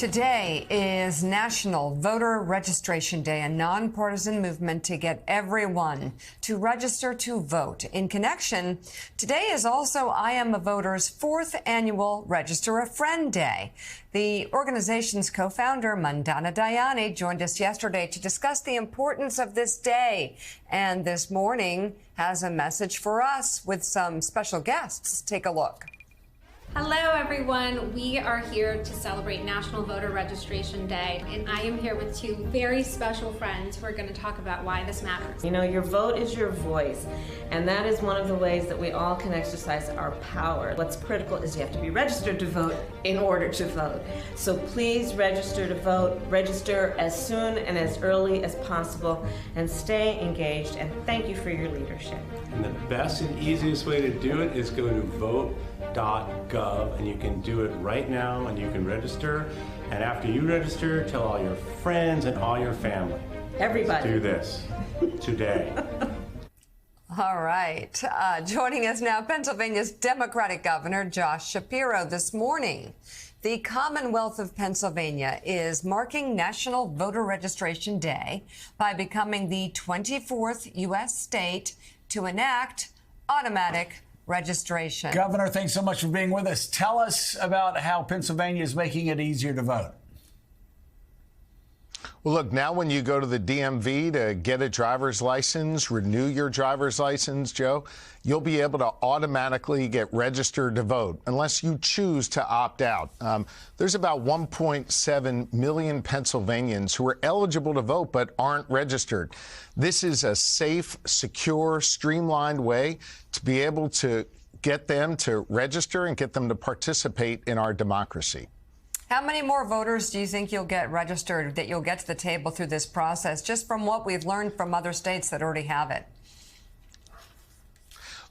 Today is National Voter Registration Day, a nonpartisan movement to get everyone to register to vote. In connection, today is also I Am a Voter's fourth annual Register a Friend Day. The organization's co-founder, Mandana Dayani, joined us yesterday to discuss the importance of this day. And this morning has a message for us with some special guests. Take a look. Hello everyone, we are here to celebrate National Voter Registration Day, and I am here with two very special friends who are going to talk about why this matters. You know, your vote is your voice, and that is one of the ways that we all can exercise our power. What's critical is you have to be registered to vote in order to vote. So please register to vote, register as soon and as early as possible, and stay engaged, and thank you for your leadership. And the best and easiest way to do it is go to vote.gov, and you can do it right now, and you can register. And after you register, tell all your friends and all your family. Everybody. Let's do this today. All right. Joining us now, Pennsylvania's Democratic Governor Josh Shapiro. This morning, the Commonwealth of Pennsylvania is marking National Voter Registration Day by becoming the 24th U.S. state to enact automatic registration. Governor, thanks so much for being with us. Tell us about how Pennsylvania is making it easier to vote. Well, look, now when you go to the DMV to get a driver's license, renew your driver's license, Joe, you'll be able to automatically get registered to vote unless you choose to opt out. There's about 1.7 million Pennsylvanians who are eligible to vote but aren't registered. This is a safe, secure, streamlined way to be able to get them to register and get them to participate in our democracy. How many more voters do you think you'll get registered, that you'll get to the table through this process, just from what we've learned from other states that already have it?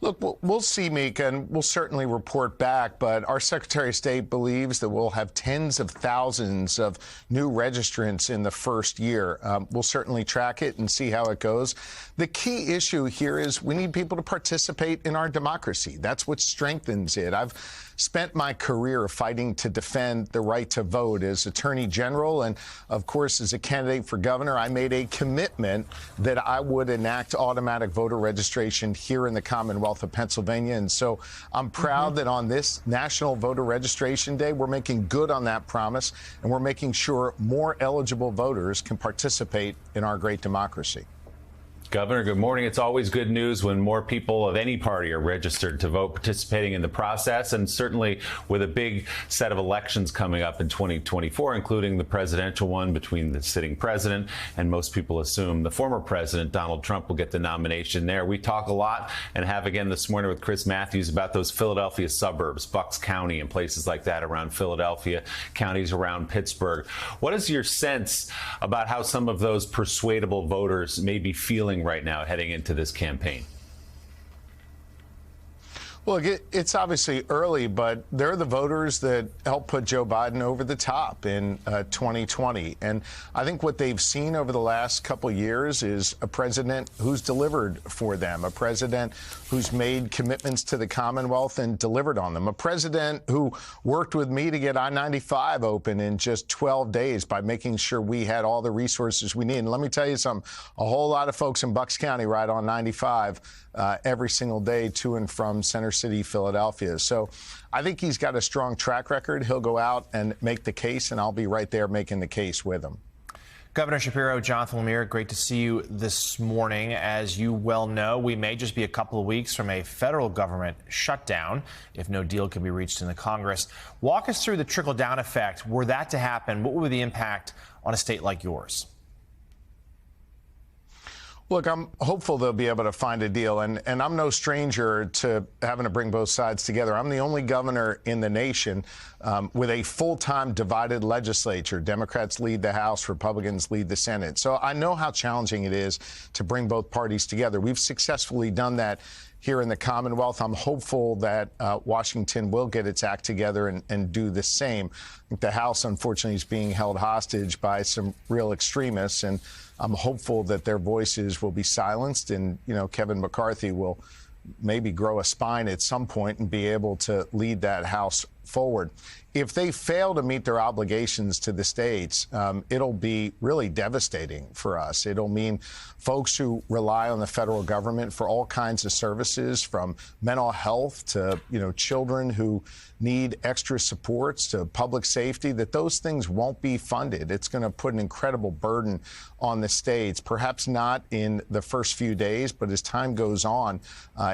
Look, we'll see, Mika, and we'll certainly report back, but our Secretary of State believes that we'll have tens of thousands of new registrants in the first year. We'll certainly track it and see how it goes. The key issue here is we need people to participate in our democracy. That's what strengthens it. I've spent my career fighting to defend the right to vote as Attorney General, and of course, as a candidate for governor, I made a commitment that I would enact automatic voter registration here in the Commonwealth of Pennsylvania. And so I'm proud that on this National Voter Registration Day, we're making good on that promise, and we're making sure more eligible voters can participate in our great democracy. Governor, good morning. It's always good news when more people of any party are registered to vote, participating in the process, and certainly with a big set of elections coming up in 2024, including the presidential one between the sitting president and most people assume the former president, Donald Trump, will get the nomination there. We talk a lot and have again this morning with Chris Matthews about those Philadelphia suburbs, Bucks County and places like that around Philadelphia, counties around Pittsburgh. What is your sense about how some of those persuadable voters may be feeling right now heading into this campaign? Well, it's obviously early, but they're the voters that helped put Joe Biden over the top in 2020. And I think what they've seen over the last couple of years is a president who's delivered for them, a president who's made commitments to the Commonwealth and delivered on them, a president who worked with me to get I-95 open in just 12 days by making sure we had all the resources we need. And let me tell you something, a whole lot of folks in Bucks County ride on 95 every single day to and from Center City, Philadelphia. So I think he's got a strong track record. He'll go out and make the case, and I'll be right there making the case with him. Governor Shapiro, Jonathan Lemire, great to see you this morning. As you well know, we may just be a couple of weeks from a federal government shutdown if no deal can be reached in the Congress. Walk us through the trickle-down effect. Were that to happen, what would be the impact on a state like yours? Look, I'm hopeful they'll be able to find a deal, and I'm no stranger to having to bring both sides together. I'm the only governor in the nation with a full-time divided legislature. Democrats lead the House, Republicans lead the Senate. So I know how challenging it is to bring both parties together. We've successfully done that here in the Commonwealth. I'm hopeful that Washington will get its act together and do the same. I think the House, unfortunately, is being held hostage by some real extremists, and I'm hopeful that their voices will be silenced, and, you know, Kevin McCarthy will maybe grow a spine at some point and be able to lead that House forward. If they fail to meet their obligations to the states, it'll be really devastating for us. It'll mean folks who rely on the federal government for all kinds of services, from mental health to, children who need extra supports to public safety, that those things won't be funded. It's going to put an incredible burden on the states, perhaps not in the first few days, but as time goes on,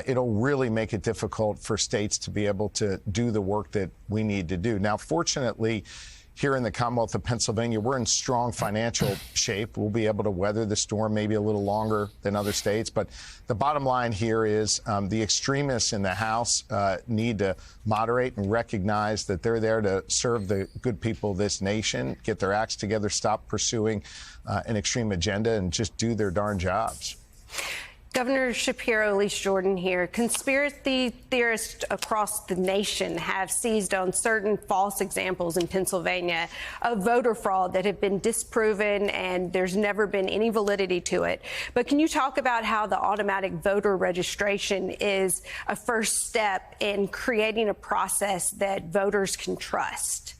it'll really make it difficult for states to be able to do the work that we need to do. Now, fortunately, here in the Commonwealth of Pennsylvania, we're in strong financial shape. We'll be able to weather the storm maybe a little longer than other states. But the bottom line here is the extremists in the House need to moderate and recognize that they're there to serve the good people of this nation, get their acts together, stop pursuing an extreme agenda, and just do their darn jobs. Governor Shapiro, Elise Jordan here. Conspiracy theorists across the nation have seized on certain false examples in Pennsylvania of voter fraud that have been disproven, and there's never been any validity to it. But can you talk about how the automatic voter registration is a first step in creating a process that voters can trust?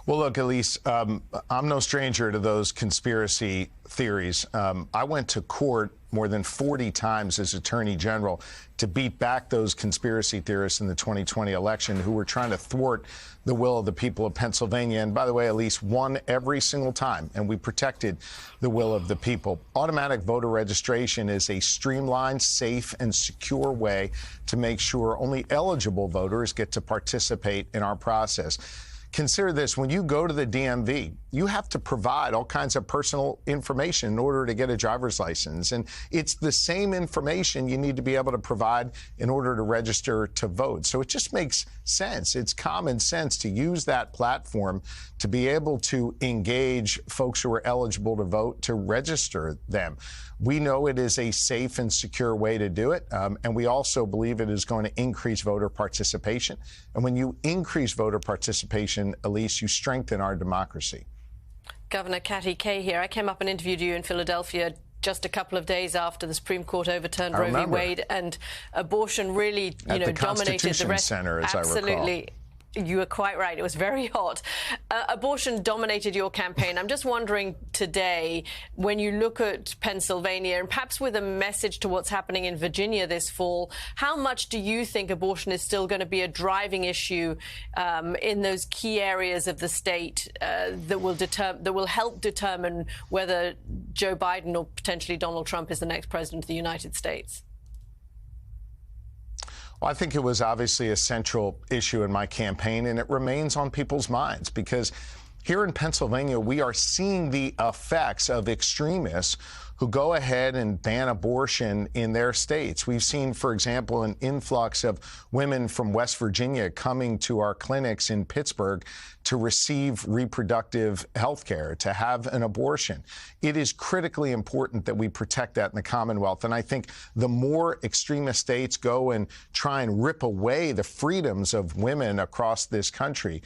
Well, look, Elise, I'm no stranger to those conspiracy theories. I went to court more than 40 times as Attorney General to beat back those conspiracy theorists in the 2020 election who were trying to thwart the will of the people of Pennsylvania. And by the way, Elise, won every single time, and we protected the will of the people. Automatic voter registration is a streamlined, safe, and secure way to make sure only eligible voters get to participate in our process. Consider this: when you go to the DMV, you have to provide all kinds of personal information in order to get a driver's license. And it's the same information you need to be able to provide in order to register to vote. So it just makes sense. It's common sense to use that platform to be able to engage folks who are eligible to vote, to register them. We know it is a safe and secure way to do it, and we also believe it is going to increase voter participation. And when you increase voter participation, Elise, you strengthen our democracy. Governor Katty Kay here. I came up and interviewed you in Philadelphia just a couple of days after the Supreme Court overturned Roe v. Wade, and abortion really, at the dominated Constitution the rest. Center, as Absolutely. I recall. You were quite right. It was very hot. Abortion dominated your campaign. I'm just wondering today, when you look at Pennsylvania, and perhaps with a message to what's happening in Virginia this fall, how much do you think abortion is still going to be a driving issue in those key areas of the state that will help determine whether Joe Biden or potentially Donald Trump is the next president of the United States? Well, I think it was obviously a central issue in my campaign, and it remains on people's minds because here in Pennsylvania, we are seeing the effects of extremists who go ahead and ban abortion in their states. We've seen, for example, an influx of women from West Virginia coming to our clinics in Pittsburgh to receive reproductive health care, to have an abortion. It is critically important that we protect that in the Commonwealth. And I think the more extremist states go and try and rip away the freedoms of women across this country,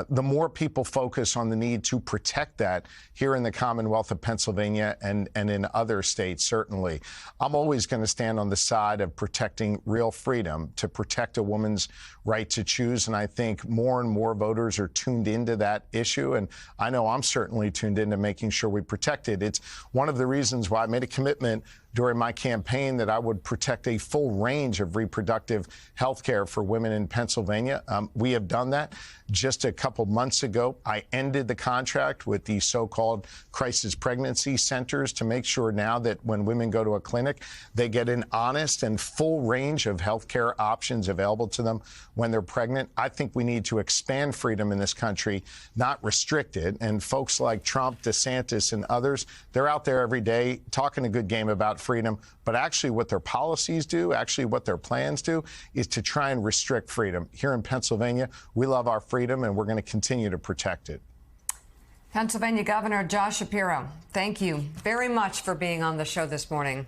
the more people focus on the need to protect that here in the Commonwealth of Pennsylvania and in other states, certainly. I'm always going to stand on the side of protecting real freedom, to protect a woman's right to choose. And I think more and more voters are tuned into that issue. And I know I'm certainly tuned into making sure we protect it. It's one of the reasons why I made a commitment during my campaign that I would protect a full range of reproductive health care for women in Pennsylvania. We have done that. Just a couple months ago, I ended the contract with the so-called crisis pregnancy centers to make sure now that when women go to a clinic, they get an honest and full range of health care options available to them when they're pregnant. I think we need to expand freedom in this country, not restrict it. And folks like Trump, DeSantis, and others, they're out there every day talking a good game about freedom, but actually what their policies do, actually what their plans do, is to try and restrict freedom. Here in Pennsylvania, we love our freedom, and we're going to continue to protect it. Pennsylvania Governor Josh Shapiro, thank you very much for being on the show this morning.